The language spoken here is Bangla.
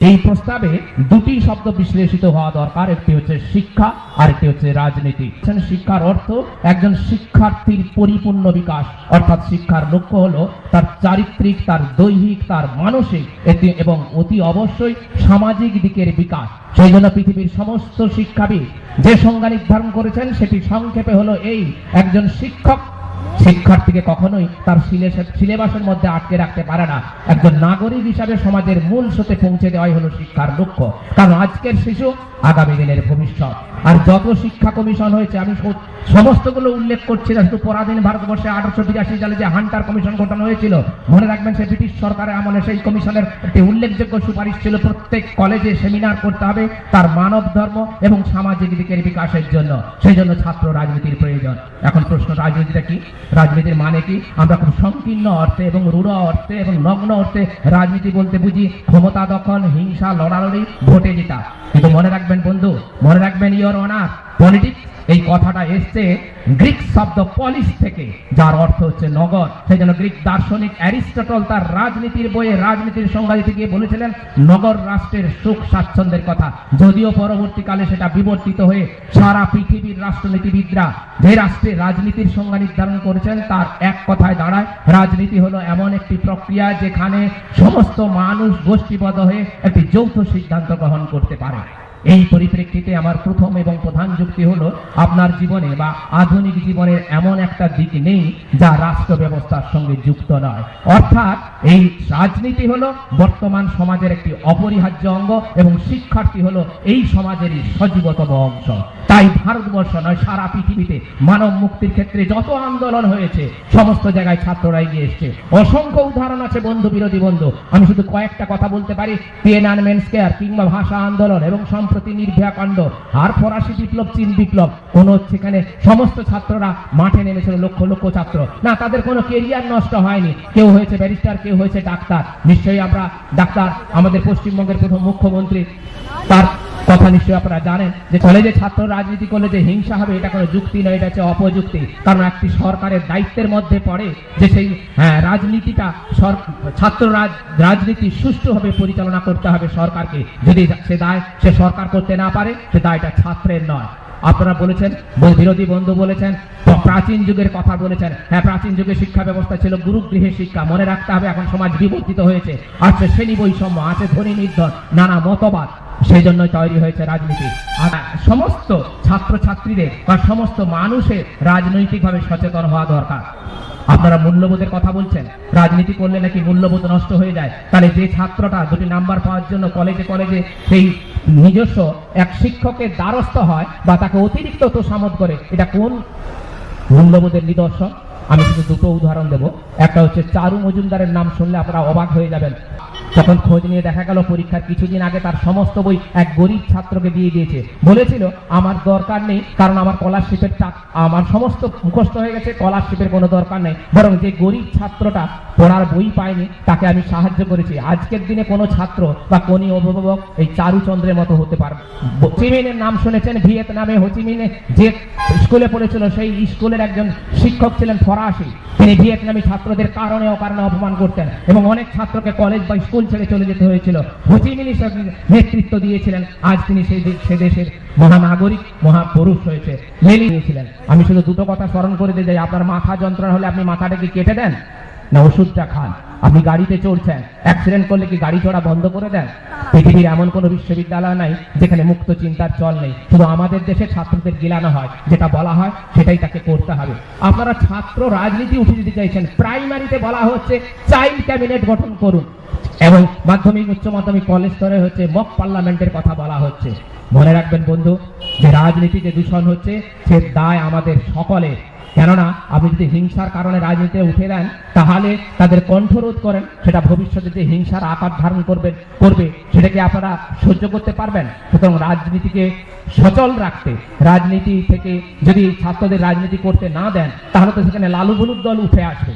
এই প্রস্তাবে দুটি শব্দ বিশ্লেষিত হওয়া দরকার, একটি হচ্ছে শিক্ষা আর একটি হচ্ছে রাজনীতি। শিক্ষার অর্থ একজন শিক্ষার্থীর পরিপূর্ণ বিকাশ, অর্থাৎ শিক্ষার লক্ষ্য হলো তার চারিত্রিক, তার দৈহিক, তার মানসিক এবং অতি অবশ্যই সামাজিক দিকের বিকাশ। সেই জন্য পৃথিবীর সমস্ত শিক্ষাবিদ যে সংজ্ঞা নির্ধারণ করেছেন সেটি সংক্ষেপে হলো এই: একজন শিক্ষক শিক্ষার্থীকে কখনোই তার সিলেবাসের মধ্যে আটকে রাখতে পারে না। একজন নাগরিক হিসাবে সমাজের মূল স্রোতে পৌঁছে দেওয়াই হলো শিক্ষার লক্ষ্য, কারণ আজকের শিশু আগামী দিনের ভবিষ্যৎ। আর যত শিক্ষা কমিশন হয়েছে, আমি সমস্তগুলো উল্লেখ করছি না, শুধু পরাধীন ভারতবর্ষে 1882 সালে যে হান্টার কমিশন গঠন হয়েছিল, মনে রাখবেন সে ব্রিটিশ সরকারের আমলে সেই কমিশনের একটি উল্লেখযোগ্য সুপারিশ ছিল প্রত্যেক কলেজে সেমিনার করতে হবে তার মানব ধর্ম এবং সামাজিক দিকের বিকাশের জন্য। সেই জন্য ছাত্র রাজনীতির প্রয়োজন। এখন প্রশ্ন, রাজনীতিটা কি? রাজনীতির মানে কি? আমরা খুব সংকীর্ণ অর্থে এবং রূঢ় অর্থে এবং নগ্ন অর্থে রাজনীতি বলতে বুঝি ক্ষমতা দখল, হিংসা, লড়ালড়ি, ভোটে জেতা। কিন্তু মনে রাখবেন বন্ধু, মনে রাখবেন ইওর অনার, পলিটিক্স এই কথাটা এসছে গ্রিক শব্দ পলিস থেকে, যার অর্থ হচ্ছে নগর। সেই জন্য গ্রিক দার্শনিক অ্যারিস্টটল তার রাজনীতির বইয়ে রাজনীতির সংজ্ঞা দিতে গিয়ে বলেছিলেন নগর রাষ্ট্রের সুখ স্বাচ্ছন্দ্যের কথা। যদিও পরবর্তীকালে সেটা বিবর্তিত হয়ে সারা পৃথিবীর রাষ্ট্রনীতিবিদরা যে রাষ্ট্রে রাজনীতির সংজ্ঞা নির্ধারণ করেছেন তার এক কথায় দাঁড়ায় রাজনীতি হলো এমন একটি প্রক্রিয়া যেখানে সমস্ত মানুষ গোষ্ঠীবদ্ধ হয়ে একটি যৌথ সিদ্ধান্ত গ্রহণ করতে পারে। এই পরিপ্রেক্ষিতে আমার প্রথম এবং প্রধান যুক্তি হলো, আপনার জীবনে বা আধুনিক জীবনের এমন একটা দিক নেই যা রাষ্ট্র ব্যবস্থার সঙ্গে যুক্ত নয়। অর্থাৎ এই রাজনীতি হলো বর্তমান সমাজের একটি অপরিহার্য অঙ্গ এবং শিক্ষার্থী হলো এই সমাজেরই সজীবতম অংশ। তাই ভারতবর্ষ নয়, সারা পৃথিবীতে মানব মুক্তির ক্ষেত্রে যত আন্দোলন হয়েছে সমস্ত জায়গায় ছাত্ররা এগিয়ে এসছে। অসংখ্য উদাহরণ আছে বন্ধু, বিরোধী বন্ধু। আমি শুধু কয়েকটা কথা বলতে পারি: তিয়েনানমেন স্কয়ার কিংবা ভাষা আন্দোলন এবং সম্প্রতি নির্ভয়া কাণ্ড আর ফরাসি বিপ্লব, চীন বিপ্লব। কোনো সেখানে সমস্ত ছাত্ররা মাঠে নেমেছিল, লক্ষ লক্ষ ছাত্র। না, তাদের কোনো কেরিয়ার নষ্ট হয়নি। কেউ হয়েছে ব্যারিস্টার, কেউ হয়েছে ডাক্তার। নিশ্চয়ই আমরা ডাক্তার, আমাদের পশ্চিমবঙ্গের প্রথম মুখ্যমন্ত্রী, তার কথা নিশ্চয়ই আপনারা জানেন যে কলেজে ছাত্র রাজনীতি করলে যে হিংসা হবে এটা কোনো যুক্তি নয়, এটা হচ্ছে অপযুক্তি। কারণ একটি সরকারের দায়িত্বের মধ্যে পড়ে যে সেই রাজনীতিটা, ছাত্র রাজনীতি সুষ্ঠুভাবে পরিচালনা করতে হবে সরকারকে। যদি সে দায় সে সরকার করতে না পারে, সে দায়টা ছাত্রের নয়। আপনারা বলেছেন, বিরোধী বন্ধু বলেছেন প্রাচীন যুগের কথা বলেছেন। হ্যাঁ, প্রাচীন যুগে শিক্ষা ব্যবস্থা ছিল গুরুগৃহে শিক্ষা। মনে রাখতে হবে এখন সমাজ বিবর্তিত হয়েছে, আছে শ্রেণী বৈষম্য, আছে ধনী নির্ধন, নানা মতবাদ। সেই জন্য তৈরি হয়েছে রাজনীতি। আর সমস্ত ছাত্রছাত্রীদের বা সমস্ত মানুষের রাজনৈতিকভাবে সচেতন হওয়া দরকার। আপনারা মূল্যবোধের কথা বলছেন, রাজনীতি করলে নাকি মূল্যবোধ নষ্ট হয়ে যায়। তাহলে যে ছাত্রটা দুটি নাম্বার পাওয়ার জন্য কলেজে কলেজে সেই নিজস্ব এক শিক্ষকের দ্বারস্থ হয় বা তাকে অতিরিক্ত তোষামোদ করে, এটা কোন মূল্যবোধের নিদর্শন? আমি শুধু দুটো উদাহরণ দেব। একটা হচ্ছে চারু মজুমদারের নাম শুনলে আপনারা অবাক হয়ে যাবেন। যখন খোঁজ নিয়ে দেখা গেল পরীক্ষার কিছুদিন আগে তার সমস্ত বই এক গরিব ছাত্রকে দিয়ে দিয়েছে। বলেছিল আমার দরকার নেই, কারণ আমার স্কলারশিপের আমার সমস্ত মুখস্থ হয়ে গেছে, স্কলারশিপের কোনো দরকার নেই। বরং যে গরিব ছাত্রটা পড়ার বই পায়নি তাকে আমি সাহায্য করেছি। আজকের দিনে কোনো ছাত্র বা কোন অভিভাবক এই চারুচন্দ্রের মতো হতে পারবে। হোচিমিনের নাম শুনেছেন? ভিয়েতনামে হোচিমিনে যে স্কুলে পড়েছিল সেই স্কুলের একজন শিক্ষক ছিলেন ফরাসি। তিনি ভিয়েতনামি ছাত্রদের কারণে অকারণে অপমান করতেন এবং অনেক ছাত্রকে কলেজ বা স্কুল ছেড়ে চলে যেতে হয়েছিল। হোচিমিনি নেতৃত্ব দিয়েছিলেন। আজ তিনি সে দেশের মহানাগরিক, মহাপুরুষ হয়েছে, লেলি নিয়েছিলেন। আমি শুধু দুটো কথা স্মরণ করে দিতে যাই। আপনার মাথা যন্ত্রণা হলে আপনি মাথাটাকে কেটে দেন না ওষুধটা খান? আপনি গাড়িতে চড়ছেন, অ্যাক্সিডেন্ট করলে কি গাড়ি চড়া বন্ধ করে দেন? পৃথিবীর এমন কোনো বিশ্ববিদ্যালয় নাই যেখানে মুক্ত চিন্তার চল নেই। শুধু আমাদের দেশে ছাত্রদের গিলানো হয়, যেটা বলা হয় সেটাই তাকে করতে হবে। আপনারা ছাত্র রাজনীতি উঠে দিতে চাইছেন। প্রাইমারিতে বলা হচ্ছে চাইল্ড ক্যাবিনেট গঠন করুন এবং মাধ্যমিক, উচ্চ মাধ্যমিক, কলেজ স্তরে হচ্ছে মক পার্লামেন্টের কথা বলা হচ্ছে। মনে রাখবেন বন্ধু, যে রাজনীতি যে দূষণ হচ্ছে সে দায় আমাদের সকলে। কেননা আপনি যদি হিংসার কারণে রাজনীতিতে উঠে দেন তাহলে তাদের কণ্ঠরোধ করেন, সেটা ভবিষ্যতে যে হিংসার আকার ধারণ করবে সেটাকে আপনারা সহ্য করতে পারবেন? সুতরাং রাজনীতিকে সচল রাখতে, রাজনীতি থেকে যদি ছাত্রদের রাজনীতি করতে না দেন তাহলে তো সেখানে লালু হলুদ দল উঠে আসবে।